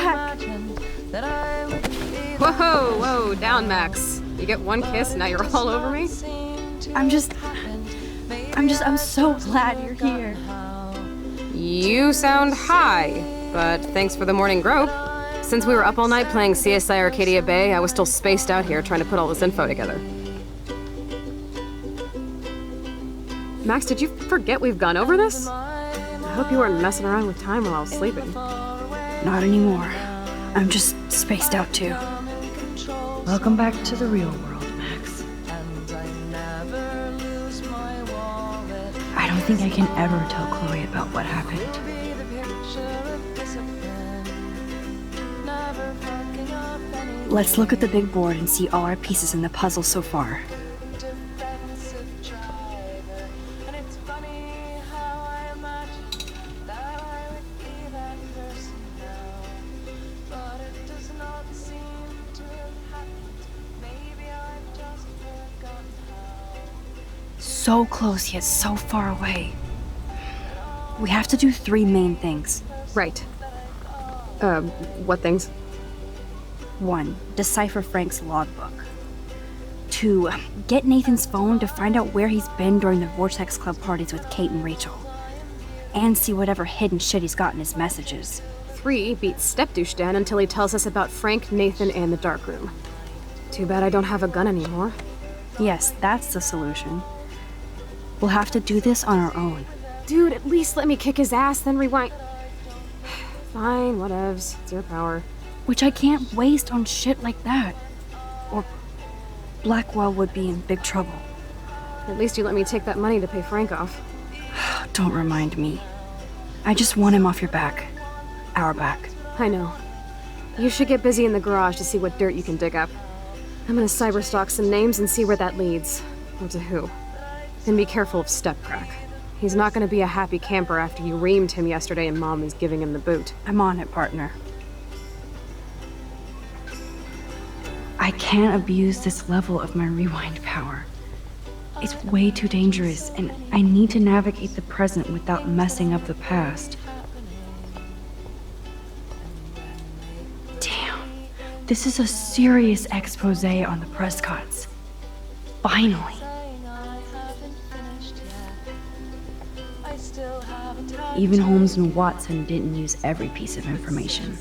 back. Whoa, down, Max. You get one kiss, now you're all over me? I'm so glad you're here. You sound high, but thanks for the morning grope. Since we were up all night playing CSI Arcadia Bay, I was still spaced out here trying to put all this info together. Max, did you forget we've gone over this? I hope you weren't messing around with time while I was sleeping. Not anymore. I'm just spaced out too. Welcome back to the real world, Max. I don't think I can ever tell Chloe about what happened. Let's look at the big board and see all our pieces in the puzzle so far. So close yet so far away. We have to do 3 main things. Right. What things? 1. Decipher Frank's logbook. 2. Get Nathan's phone to find out where he's been during the Vortex Club parties with Kate and Rachel. And see whatever hidden shit he's got in his messages. 3. Beat Step-Douche Dan until he tells us about Frank, Nathan, and the darkroom. Too bad I don't have a gun anymore. Yes, that's the solution. We'll have to do this on our own. Dude, at least let me kick his ass, then rewind. Fine, whatevs. It's your power. Which I can't waste on shit like that. Or Blackwell would be in big trouble. At least you let me take that money to pay Frank off. Don't remind me. I just want him off your back. Our back. I know. You should get busy in the garage to see what dirt you can dig up. I'm gonna cyberstalk some names and see where that leads. Or to who. And be careful of Stepcrack. He's not gonna be a happy camper after you reamed him yesterday and Mom is giving him the boot. I'm on it, partner. I can't abuse this level of my rewind power. It's way too dangerous, and I need to navigate the present without messing up the past. Damn, this is a serious expose on the Prescotts. Finally. Even Holmes and Watson didn't use every piece of information.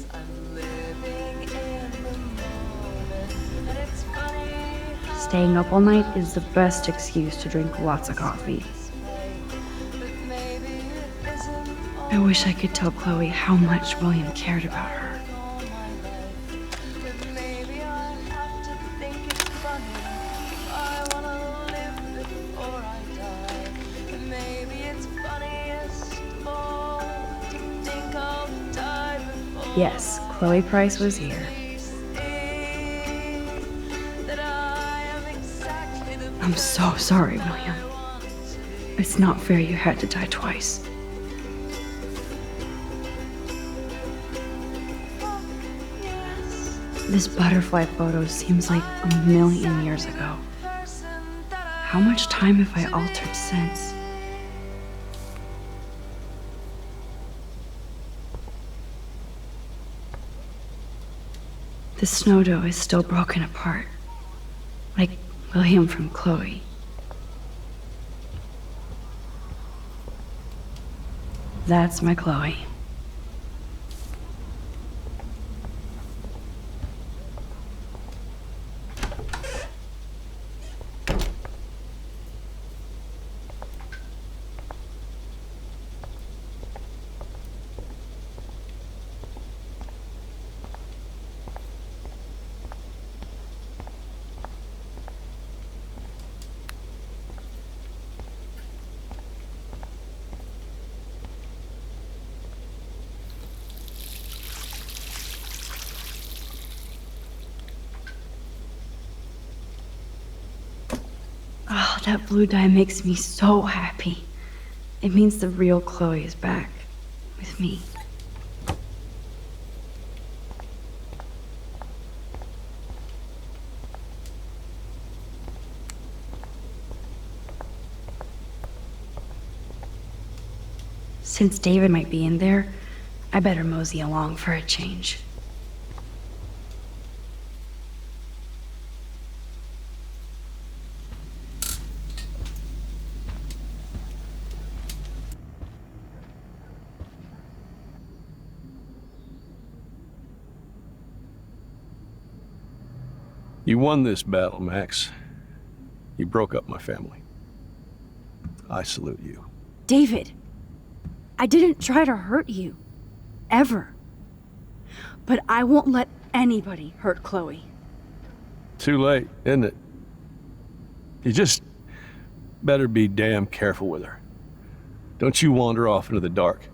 Staying up all night is the best excuse to drink lots of coffee. I wish I could tell Chloe how much William cared about her. Yes, Chloe Price was here. I'm so sorry, William. It's not fair you had to die twice. This butterfly photo seems like 1,000,000 years ago. How much time have I altered since? The snow dough is still broken apart, like William from Chloe. That's my Chloe. Oh, that blue dye makes me so happy. It means the real Chloe is back with me. Since David might be in there, I better mosey along for a change. You won this battle, Max. You broke up my family. I salute you. David, I didn't try to hurt you. Ever. But I won't let anybody hurt Chloe. Too late, isn't it? You just better be damn careful with her. Don't you wander off into the dark.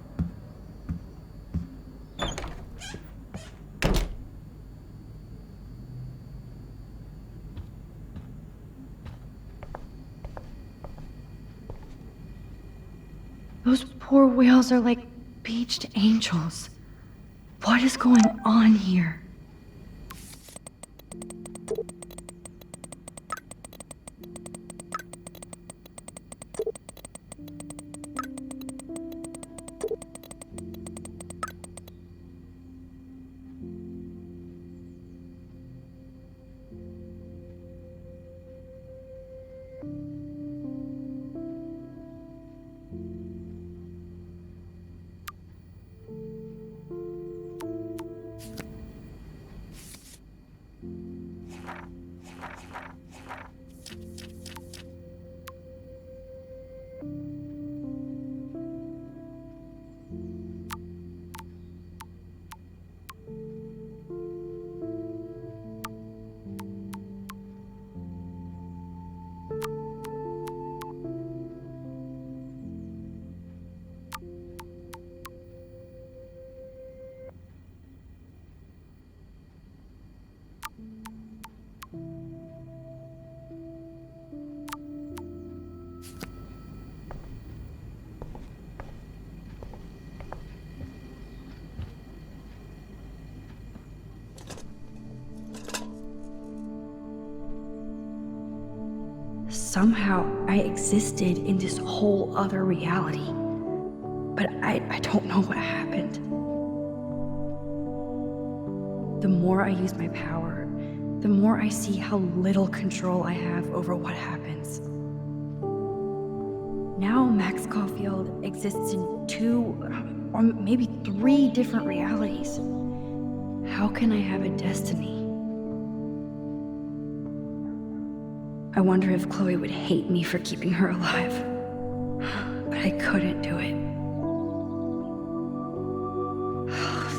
Those poor whales are like beached angels. What is going on here? Somehow, I existed in this whole other reality. But I don't know what happened. The more I use my power, the more I see how little control I have over what happens. Now Max Caulfield exists in 2, or maybe 3 different realities. How can I have a destiny? I wonder if Chloe would hate me for keeping her alive. But I couldn't do it.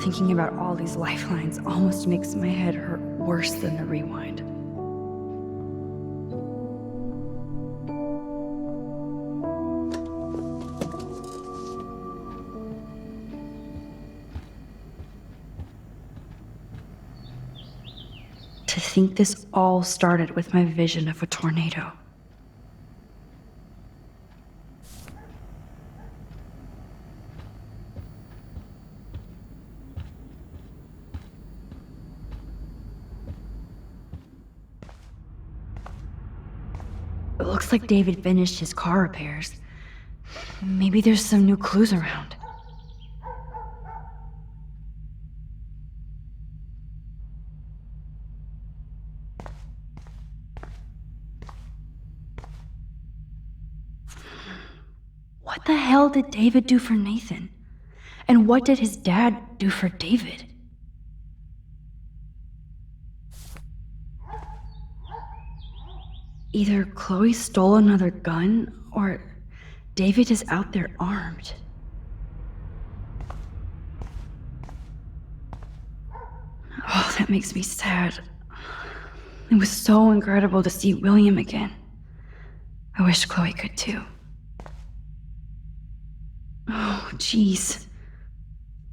Thinking about all these lifelines almost makes my head hurt worse than the rewind. To think this all started with my vision of a tornado. It looks like David finished his car repairs. Maybe there's some new clues around. What the hell did David do for Nathan? And what did his dad do for David? Either Chloe stole another gun, or David is out there armed. Oh, that makes me sad. It was so incredible to see William again. I wish Chloe could too. Oh, jeez.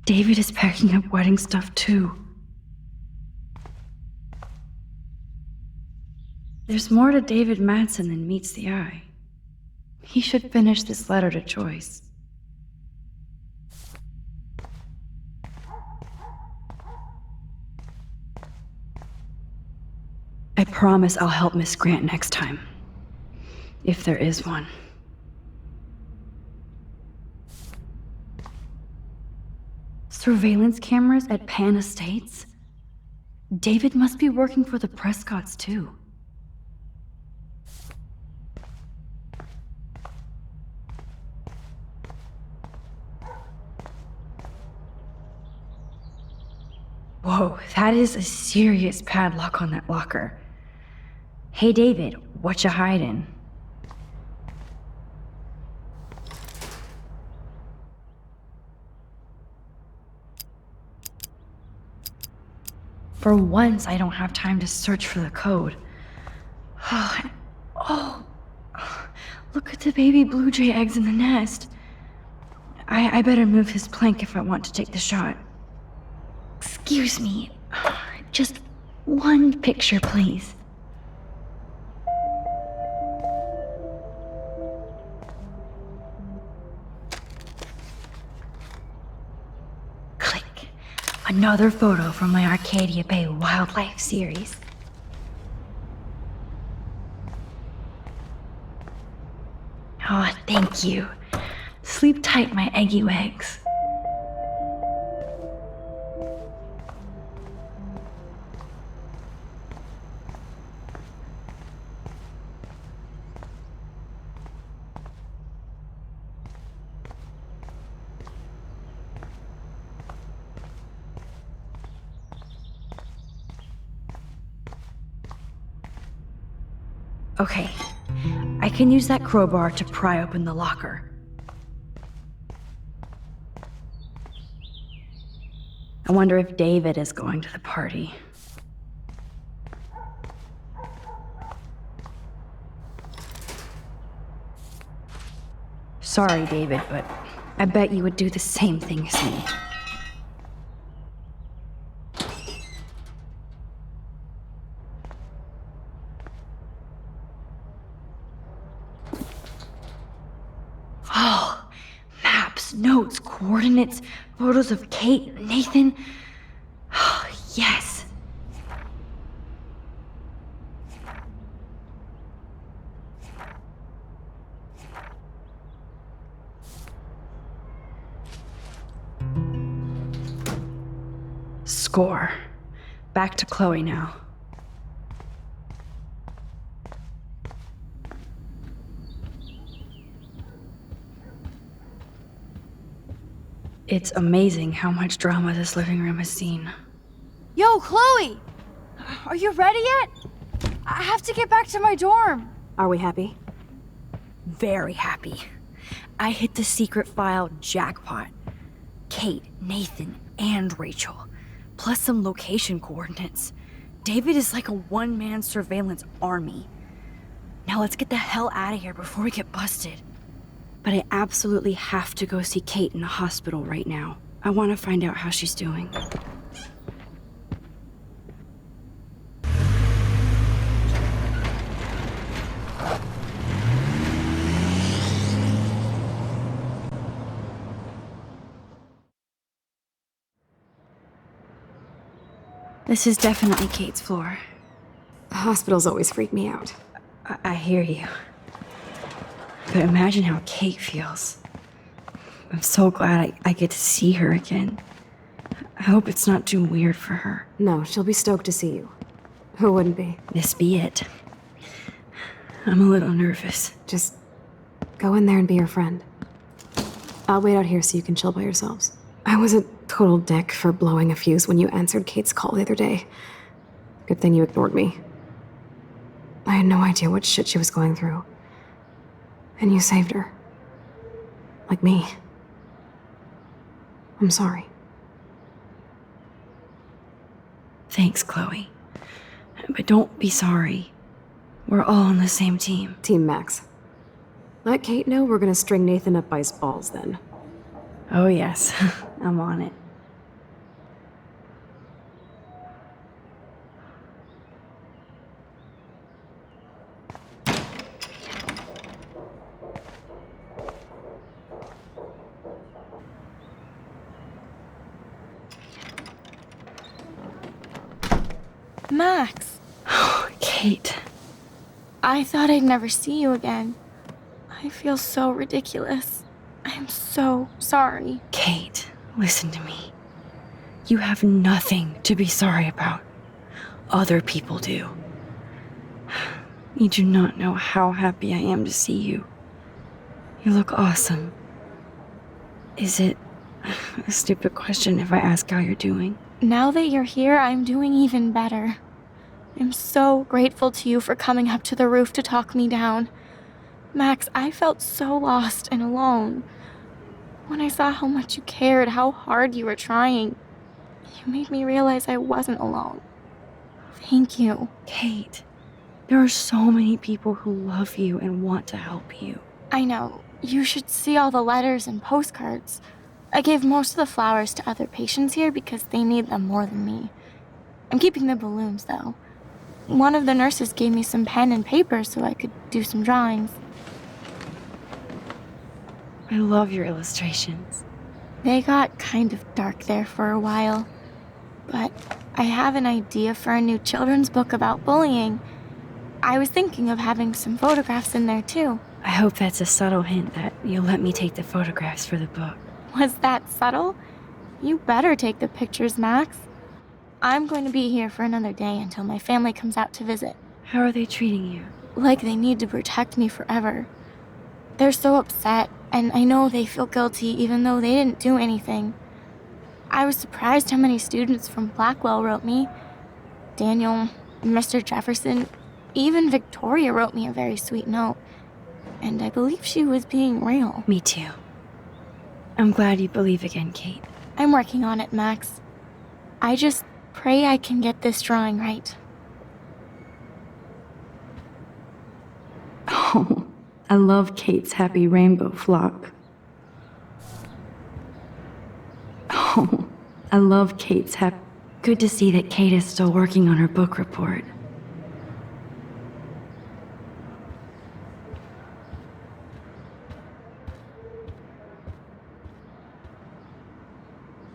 David is packing up wedding stuff too. There's more to David Madsen than meets the eye. He should finish this letter to Joyce. I promise I'll help Miss Grant next time. If there is one. Surveillance cameras at Pan Estates? David must be working for the Prescotts too. Whoa, that is a serious padlock on that locker. Hey David, what you hiding? For once, I don't have time to search for the code. Oh, look at the baby blue jay eggs in the nest. I better move his plank if I want to take the shot. Excuse me, just one picture, please. Click. Another photo from my Arcadia Bay wildlife series. Oh, thank you. Sleep tight, my eggy legs. Okay, I can use that crowbar to pry open the locker. I wonder if David is going to the party. Sorry, David, but I bet you would do the same thing as me. Oh, maps, notes, coordinates, photos of Kate, Nathan. Oh, yes. Score. Back to Chloe now. It's amazing how much drama this living room has seen. Yo, Chloe! Are you ready yet? I have to get back to my dorm. Are we happy? Very happy. I hit the secret file jackpot. Kate, Nathan, and Rachel. Plus some location coordinates. David is like a one-man surveillance army. Now let's get the hell out of here before we get busted. But I absolutely have to go see Kate in the hospital right now. I want to find out how she's doing. This is definitely Kate's floor. Hospitals always freak me out. I hear you. But imagine how Kate feels. I'm so glad I get to see her again. I hope it's not too weird for her. No, she'll be stoked to see you. Who wouldn't be? This be it. I'm a little nervous. Just go in there and be her friend. I'll wait out here so you can chill by yourselves. I was a total dick for blowing a fuse when you answered Kate's call the other day. Good thing you ignored me. I had no idea what shit she was going through. And you saved her. Like me. I'm sorry. Thanks, Chloe. But don't be sorry. We're all on the same team. Team Max. Let Kate know we're gonna string Nathan up by his balls then. Oh yes, I'm on it. Max, Kate. I thought I'd never see you again. I feel so ridiculous. I'm so sorry. Kate, listen to me. You have nothing to be sorry about. Other people do. You do not know how happy I am to see you. You look awesome. Is it a stupid question if I ask how you're doing? Now that you're here, I'm doing even better. I'm so grateful to you for coming up to the roof to talk me down. Max, I felt so lost and alone. When I saw how much you cared, how hard you were trying, you made me realize I wasn't alone. Thank you. Kate, there are so many people who love you and want to help you. I know. You should see all the letters and postcards. I gave most of the flowers to other patients here because they need them more than me. I'm keeping the balloons, though. One of the nurses gave me some pen and paper so I could do some drawings. I love your illustrations. They got kind of dark there for a while. But I have an idea for a new children's book about bullying. I was thinking of having some photographs in there, too. I hope that's a subtle hint that you'll let me take the photographs for the book. Was that subtle? You better take the pictures, Max. I'm going to be here for another day until my family comes out to visit. How are they treating you? Like they need to protect me forever. They're so upset, and I know they feel guilty even though they didn't do anything. I was surprised how many students from Blackwell wrote me. Daniel, Mr. Jefferson, even Victoria wrote me a very sweet note. And I believe she was being real. Me too. I'm glad you believe again, Kate. I'm working on it, Max. I just pray I can get this drawing right. Oh, I love Kate's happy rainbow flock. Oh, I love Kate's happy... Good to see that Kate is still working on her book report.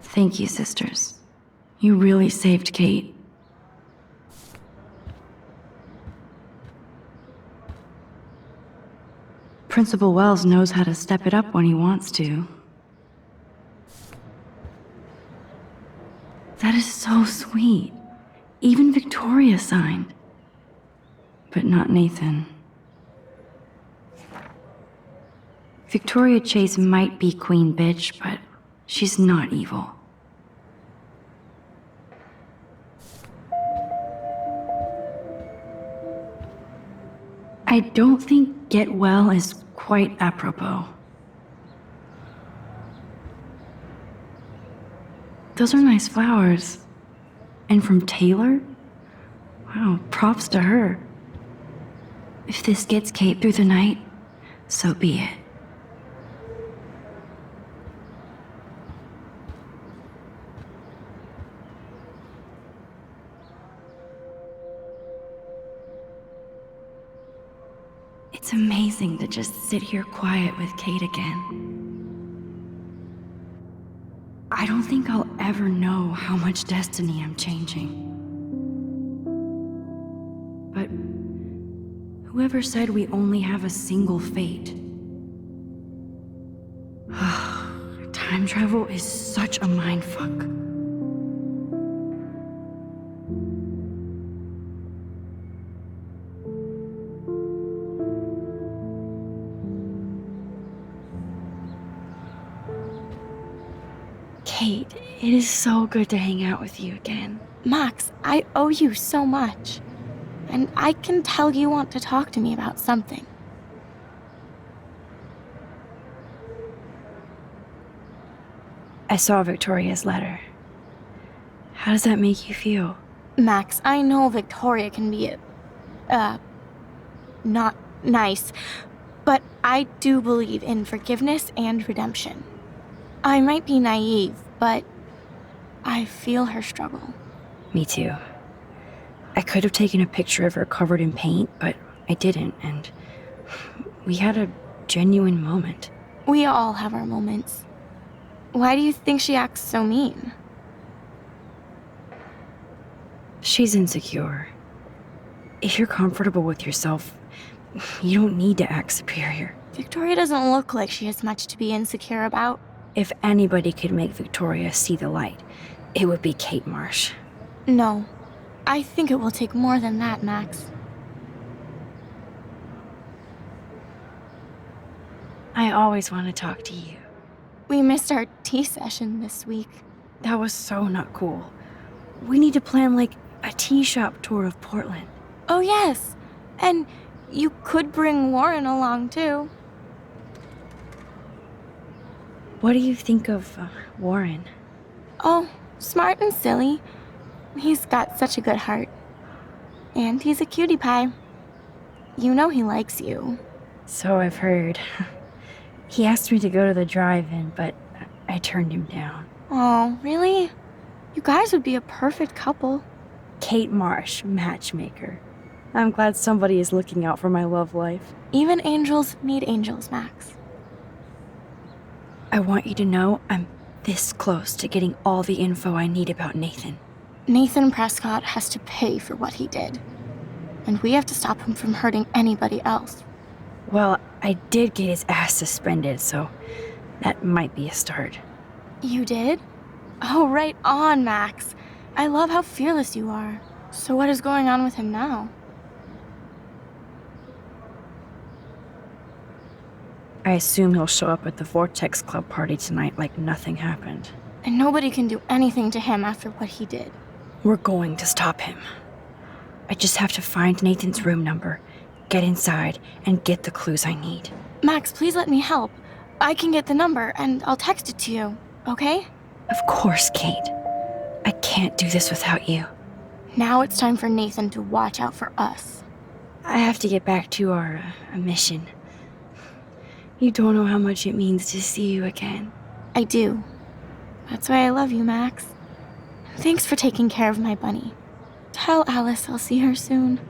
Thank you, sisters. You really saved Kate. Principal Wells knows how to step it up when he wants to. That is so sweet. Even Victoria signed. But not Nathan. Victoria Chase might be Queen Bitch, but she's not evil. I don't think get well is quite apropos. Those are nice flowers. And from Taylor? Wow, props to her. If this gets Kate through the night, so be it. It's amazing to just sit here quiet with Kate again. I don't think I'll ever know how much destiny I'm changing. But whoever said we only have a single fate? Time travel is such a mindfuck. Kate, it is so good to hang out with you again. Max, I owe you so much. And I can tell you want to talk to me about something. I saw Victoria's letter. How does that make you feel? Max, I know Victoria can be not nice, but I do believe in forgiveness and redemption. I might be naive, but I feel her struggle. Me too. I could have taken a picture of her covered in paint, but I didn't, and we had a genuine moment. We all have our moments. Why do you think she acts so mean? She's insecure. If you're comfortable with yourself, you don't need to act superior. Victoria doesn't look like she has much to be insecure about. If anybody could make Victoria see the light, it would be Kate Marsh. No. I think it will take more than that, Max. I always want to talk to you. We missed our tea session this week. That was so not cool. We need to plan, like, a tea shop tour of Portland. Oh, yes. And you could bring Warren along, too. What do you think of Warren? Oh, smart and silly. He's got such a good heart. And he's a cutie pie. You know he likes you. So I've heard. He asked me to go to the drive-in, but I turned him down. Oh, really? You guys would be a perfect couple. Kate Marsh, matchmaker. I'm glad somebody is looking out for my love life. Even angels need angels, Max. I want you to know I'm this close to getting all the info I need about Nathan. Nathan Prescott has to pay for what he did. And we have to stop him from hurting anybody else. Well, I did get his ass suspended, so that might be a start. You did? Oh, right on, Max. I love how fearless you are. So what is going on with him now? I assume he'll show up at the Vortex Club party tonight like nothing happened. And nobody can do anything to him after what he did. We're going to stop him. I just have to find Nathan's room number, get inside, and get the clues I need. Max, please let me help. I can get the number, and I'll text it to you, okay? Of course, Kate. I can't do this without you. Now it's time for Nathan to watch out for us. I have to get back to our mission. You don't know how much it means to see you again. I do. That's why I love you, Max. Thanks for taking care of my bunny. Tell Alice I'll see her soon.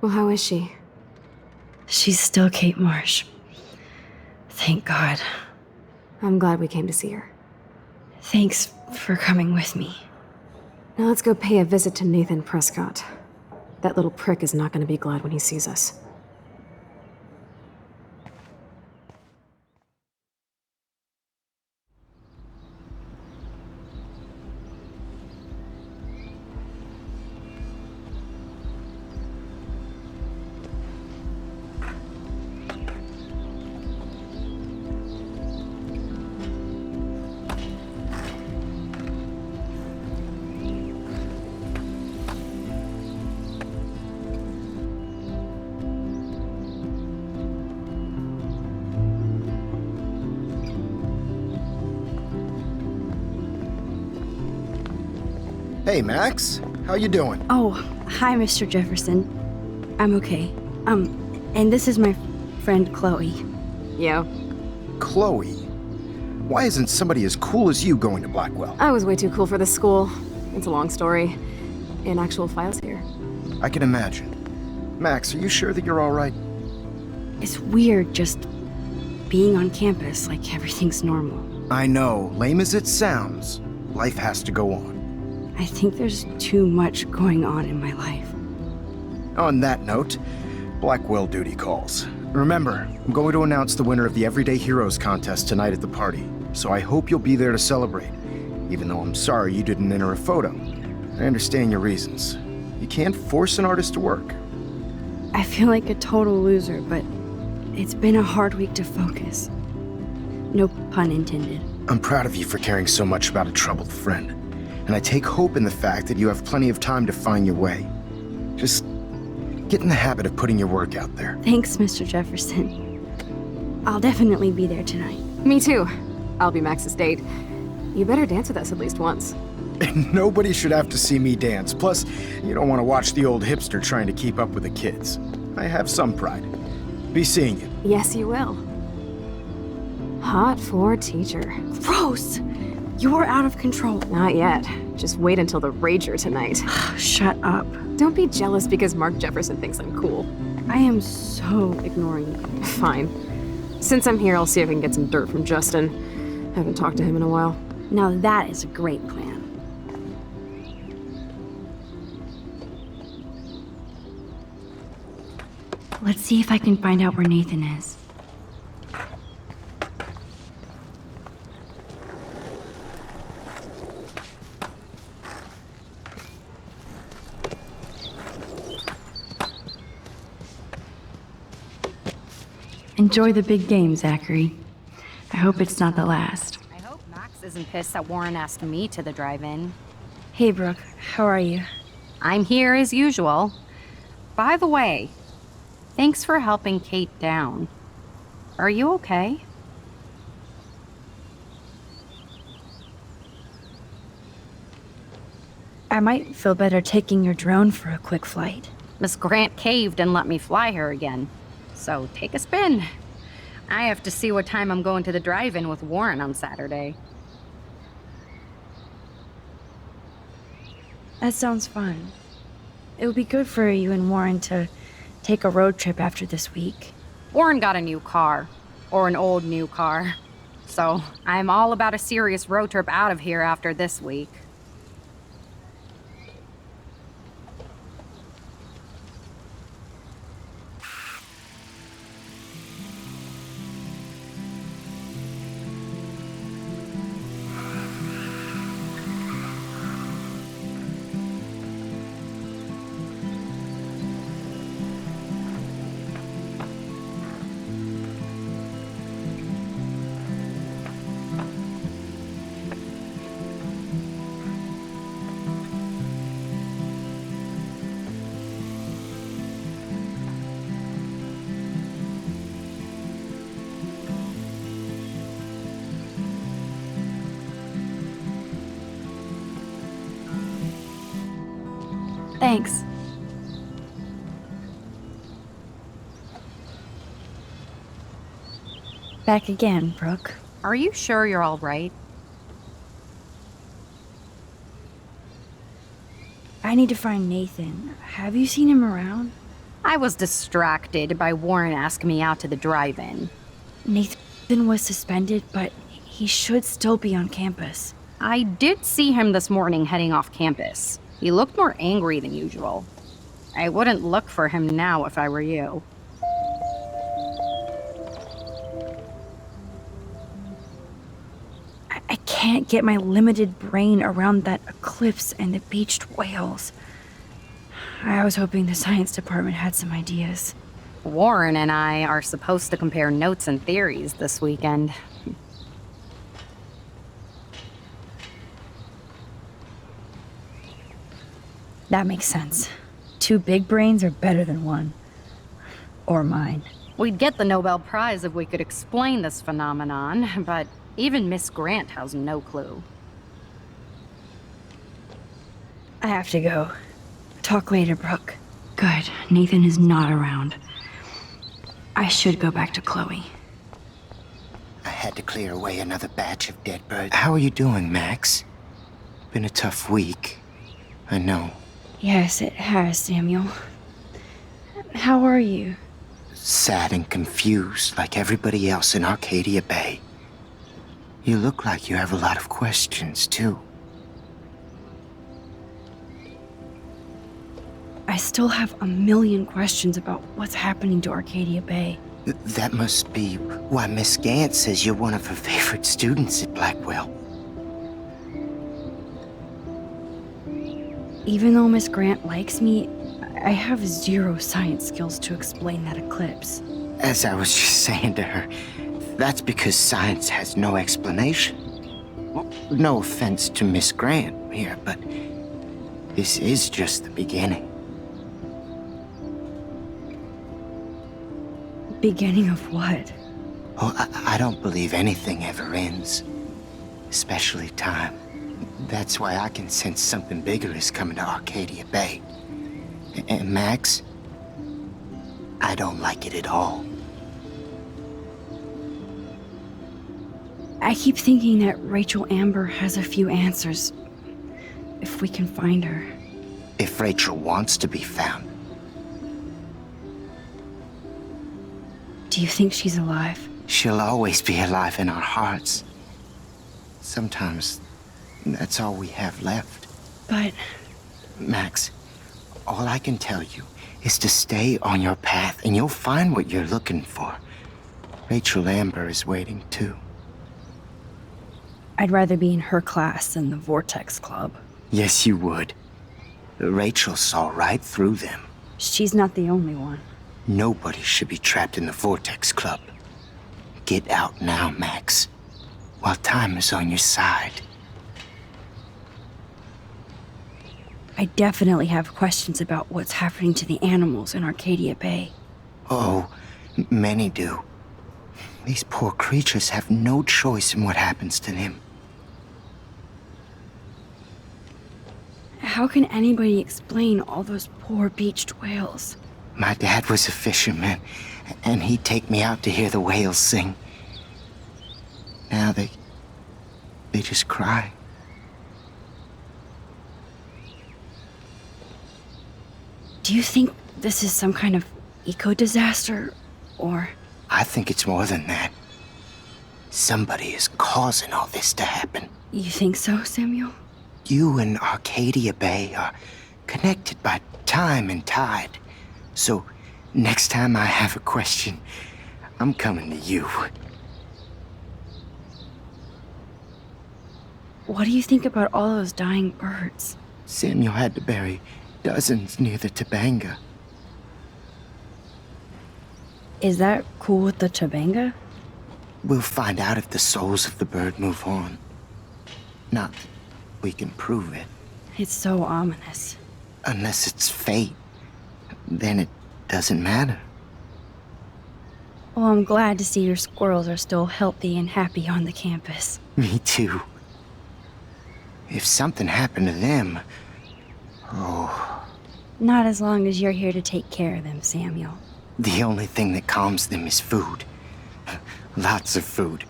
Well, how is she? She's still Kate Marsh. Thank God. I'm glad we came to see her. Thanks for coming with me. Now let's go pay a visit to Nathan Prescott. That little prick is not going to be glad when he sees us. Hey, Max. How you doing? Oh, hi, Mr. Jefferson. I'm okay. And this is my friend Chloe. Yo. Chloe. Why isn't somebody as cool as you going to Blackwell? I was way too cool for this school. It's a long story. In actual files here. I can imagine. Max, are you sure that you're all right? It's weird just being on campus like everything's normal. I know, lame as it sounds, life has to go on. I think there's too much going on in my life. On that note, Blackwell duty calls. Remember, I'm going to announce the winner of the Everyday Heroes contest tonight at the party, so I hope you'll be there to celebrate, even though I'm sorry you didn't enter a photo. I understand your reasons. You can't force an artist to work. I feel like a total loser, but it's been a hard week to focus. No pun intended. I'm proud of you for caring so much about a troubled friend, and I take hope in the fact that you have plenty of time to find your way. Just get in the habit of putting your work out there. Thanks, Mr. Jefferson. I'll definitely be there tonight. Me too. I'll be Max's date. You better dance with us at least once. And nobody should have to see me dance. Plus, you don't want to watch the old hipster trying to keep up with the kids. I have some pride. Be seeing you. Yes, you will. Hot for teacher. Gross! You're out of control. Not yet. Just wait until the rager tonight. Shut up. Don't be jealous because Mark Jefferson thinks I'm cool. I am so ignoring you. Fine. Since I'm here, I'll see if I can get some dirt from Justin. Haven't talked to him in a while. Now that is a great plan. Let's see if I can find out where Nathan is. Enjoy the big game, Zachary. I hope it's not the last. I hope Max isn't pissed that Warren asked me to the drive-in. Hey, Brooke, how are you? I'm here as usual. By the way, thanks for helping Kate down. Are you okay? I might feel better taking your drone for a quick flight. Miss Grant caved and let me fly her again. So take a spin. I have to see what time I'm going to the drive-in with Warren on Saturday. That sounds fun. It would be good for you and Warren to take a road trip after this week. Warren got a new car. Or an old new car. So I'm all about a serious road trip out of here after this week. Thanks. Back again, Brooke. Are you sure you're all right? I need to find Nathan. Have you seen him around? I was distracted by Warren asking me out to the drive-in. Nathan was suspended, but he should still be on campus. I did see him this morning heading off campus. He looked more angry than usual. I wouldn't look for him now if I were you. I can't get my limited brain around that eclipse and the beached whales. I was hoping the science department had some ideas. Warren and I are supposed to compare notes and theories this weekend. That makes sense. 2 big brains are better than 1. Or mine. We'd get the Nobel Prize if we could explain this phenomenon, but even Miss Grant has no clue. I have to go. Talk later, Brooke. Good. Nathan is not around. I should go back to Chloe. I had to clear away another batch of dead birds. How are you doing, Max? Been a tough week. I know. Yes, it has, Samuel. How are you? Sad and confused like everybody else in Arcadia Bay. You look like you have a lot of questions, too. I still have a million questions about what's happening to Arcadia Bay. That must be why Miss Gant says you're one of her favorite students at Blackwell. Even though Miss Grant likes me, I have 0 science skills to explain that eclipse. As I was just saying to her, that's because science has no explanation. Well, no offense to Miss Grant here, but this is just the beginning. Beginning of what? Oh, I don't believe anything ever ends, especially time. That's why I can sense something bigger is coming to Arcadia Bay. And Max, I don't like it at all. I keep thinking that Rachel Amber has a few answers. If we can find her. If Rachel wants to be found. Do you think she's alive? She'll always be alive in our hearts. Sometimes that's all we have left. But Max, all I can tell you is to stay on your path and you'll find what you're looking for. Rachel Amber is waiting too. I'd rather be in her class than the Vortex Club. Yes, you would. Rachel saw right through them. She's not the only one. Nobody should be trapped in the Vortex Club. Get out now, Max, while time is on your side. I definitely have questions about what's happening to the animals in Arcadia Bay. Oh, many do. These poor creatures have no choice in what happens to them. How can anybody explain all those poor beached whales? My dad was a fisherman, and he'd take me out to hear the whales sing. Now they just cry. Do you think this is some kind of eco-disaster, or... I think it's more than that. Somebody is causing all this to happen. You think so, Samuel? You and Arcadia Bay are connected by time and tide. So, next time I have a question, I'm coming to you. What do you think about all those dying birds? Samuel had to bury dozens near the Tabanga. Is that cool with the Tabanga? We'll find out if the souls of the bird move on. Not that we can prove it. It's so ominous. Unless it's fate, then it doesn't matter. Well, I'm glad to see your squirrels are still healthy and happy on the campus. Me too. If something happened to them, oh, Not as long as you're here to take care of them, Samuel. the only thing that calms them is food. Lots of food.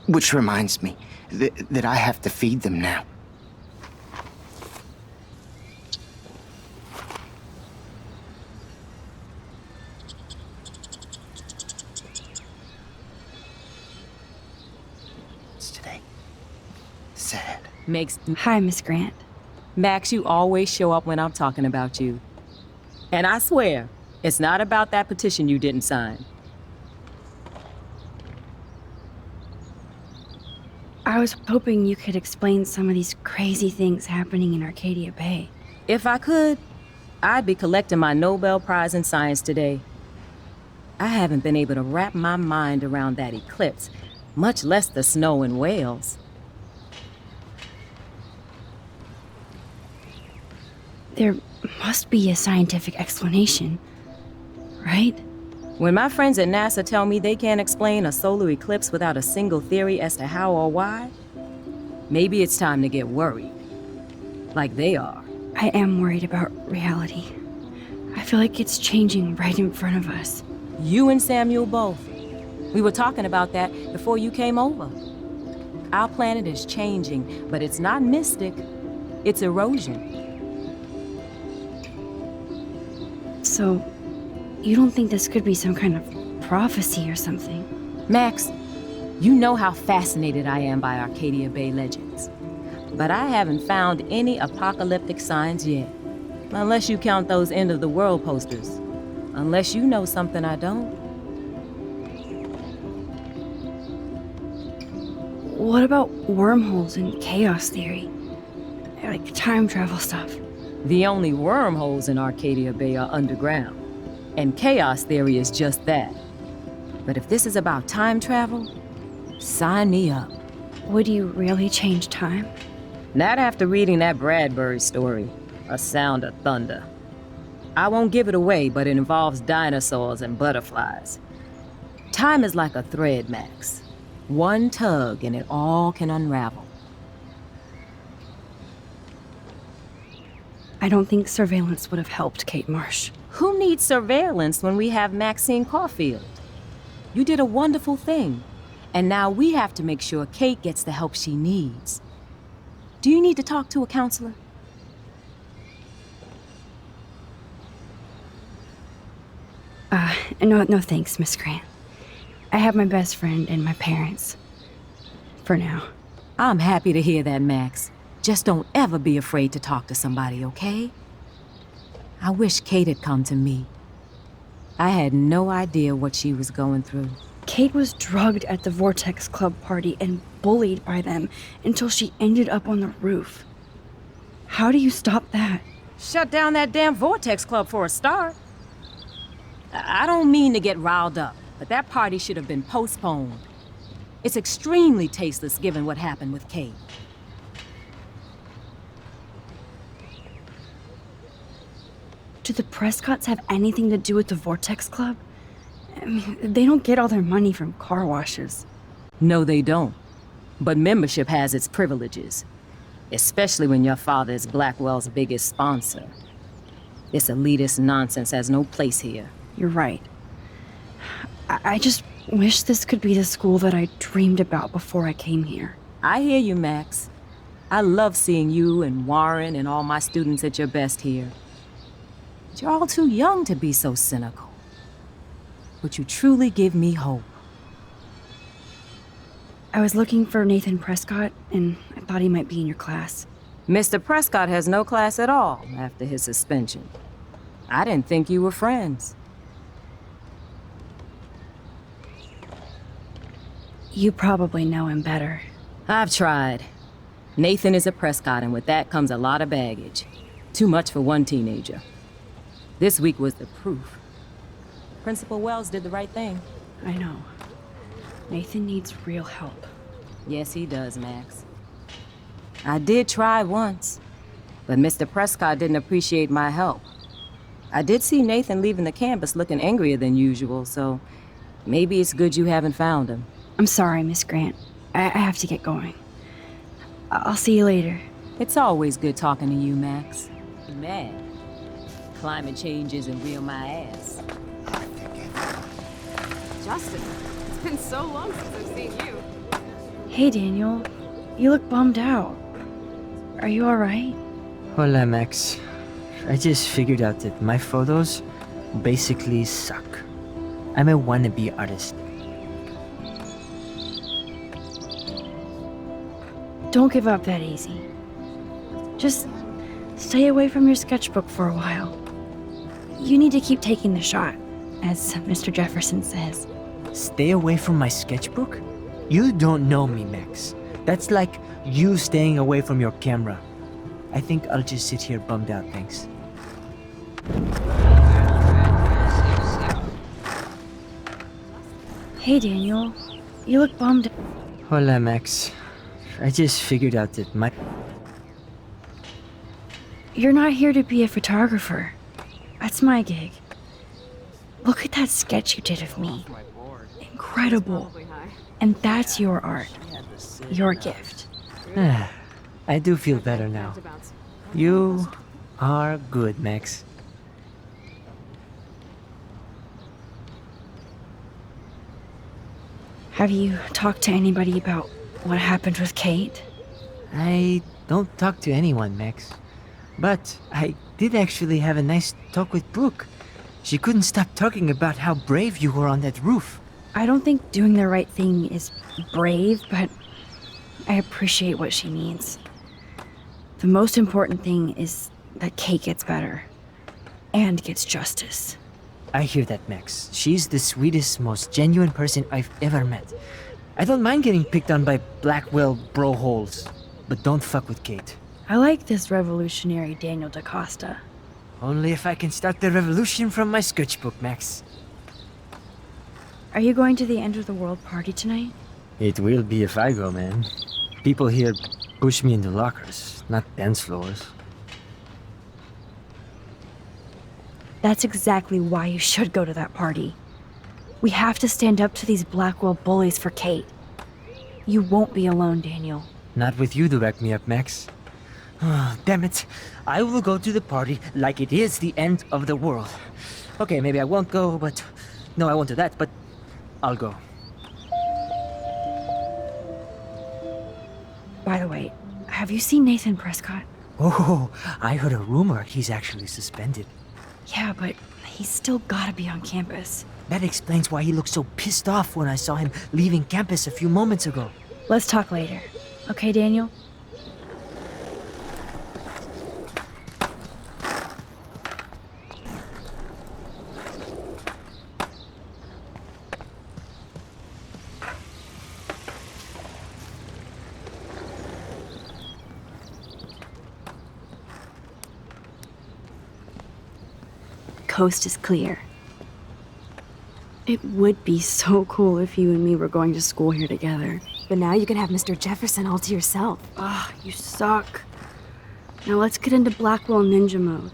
Which reminds me that I have to feed them now. It's today. Sad. Hi, Miss Grant. Max, you always show up when I'm talking about you. And I swear, it's not about that petition you didn't sign. I was hoping you could explain some of these crazy things happening in Arcadia Bay. If I could, I'd be collecting my Nobel Prize in Science today. I haven't been able to wrap my mind around that eclipse, much less the snow in Wales. There must be a scientific explanation, right? When my friends at NASA tell me they can't explain a solar eclipse without a single theory as to how or why, maybe it's time to get worried. Like they are. I am worried about reality. I feel like it's changing right in front of us. You and Samuel both. We were talking about that before you came over. Our planet is changing, but it's not mystic. It's erosion. So, you don't think this could be some kind of prophecy or something? Max, you know how fascinated I am by Arcadia Bay legends. But I haven't found any apocalyptic signs yet. Unless you count those end-of-the-world posters. Unless you know something I don't. What about wormholes and chaos theory? Like time travel stuff. The only wormholes in Arcadia Bay are underground. And chaos theory is just that. But if this is about time travel, sign me up. Would you really change time? Not after reading that Bradbury story, A Sound of Thunder. I won't give it away, but it involves dinosaurs and butterflies. Time is like a thread, Max. One tug and it all can unravel. I don't think surveillance would have helped, Kate Marsh. Who needs surveillance when we have Maxine Caulfield? You did a wonderful thing, and now we have to make sure Kate gets the help she needs. Do you need to talk to a counselor? No thanks, Miss Grant. I have my best friend and my parents. For now. I'm happy to hear that, Max. Just don't ever be afraid to talk to somebody, okay? I wish Kate had come to me. I had no idea what she was going through. Kate was drugged at the Vortex Club party and bullied by them until she ended up on the roof. How do you stop that? Shut down that damn Vortex Club for a start. I don't mean to get riled up, but that party should have been postponed. It's extremely tasteless given what happened with Kate. Do the Prescotts have anything to do with the Vortex Club? I mean, they don't get all their money from car washes. No, they don't. But membership has its privileges. Especially when your father is Blackwell's biggest sponsor. This elitist nonsense has no place here. You're right. I just wish this could be the school that I dreamed about before I came here. I hear you, Max. I love seeing you and Warren and all my students at your best here. But you're all too young to be so cynical. But you truly give me hope. I was looking for Nathan Prescott, and I thought he might be in your class. Mr. Prescott has no class at all after his suspension. I didn't think you were friends. You probably know him better. I've tried. Nathan is a Prescott, and with that comes a lot of baggage. Too much for one teenager. This week was the proof. Principal Wells did the right thing. I know. Nathan needs real help. Yes, he does, Max. I did try once, but Mr. Prescott didn't appreciate my help. I did see Nathan leaving the campus looking angrier than usual, so maybe it's good you haven't found him. I'm sorry, Miss Grant. I have to get going. I'll see you later. It's always good talking to you, Max. Man, climate change isn't real my ass. Justin, it's been so long since I've seen you. Hey, Daniel. You look bummed out. Are you alright? Hola, Max. I just figured out that my photos basically suck. I'm a wannabe artist. Don't give up that easy. Just stay away from your sketchbook for a while. You need to keep taking the shot, as Mr. Jefferson says. Stay away from my sketchbook? You don't know me, Max. That's like you staying away from your camera. I think I'll just sit here bummed out, thanks. Hey, Daniel. You look bummed. Hola, Max. I just figured out that my... You're not here to be a photographer. That's my gig. Look at that sketch you did of me. Incredible. Probably high. And that's your art. Your gift. I do feel better now. To bounce. You are good, Max. Have you talked to anybody about what happened with Kate? I don't talk to anyone, Max. But I did actually have a nice talk with Brooke. She couldn't stop talking about how brave you were on that roof. I don't think doing the right thing is brave, but I appreciate what she means. The most important thing is that Kate gets better and gets justice. I hear that, Max. She's the sweetest, most genuine person I've ever met. I don't mind getting picked on by Blackwell bro-holes, but don't fuck with Kate. I like this revolutionary Daniel DaCosta. Only if I can start the revolution from my sketchbook, Max. Are you going to the End of the World party tonight? It will be if I go, man. People here push me into lockers, not dance floors. That's exactly why you should go to that party. We have to stand up to these Blackwell bullies for Kate. You won't be alone, Daniel. Not with you to back me up, Max. Oh, damn it. I will go to the party like it is the end of the world. Okay, maybe I won't go, but... No, I won't do that, but... I'll go. By the way, have you seen Nathan Prescott? Oh, I heard a rumor he's actually suspended. Yeah, but he's still gotta be on campus. That explains why he looked so pissed off when I saw him leaving campus a few moments ago. Let's talk later. Okay, Daniel? Coast is clear. It would be so cool if you and me were going to school here together. But now you can have Mr. Jefferson all to yourself. Ah, you suck. Now let's get into Blackwell Ninja mode.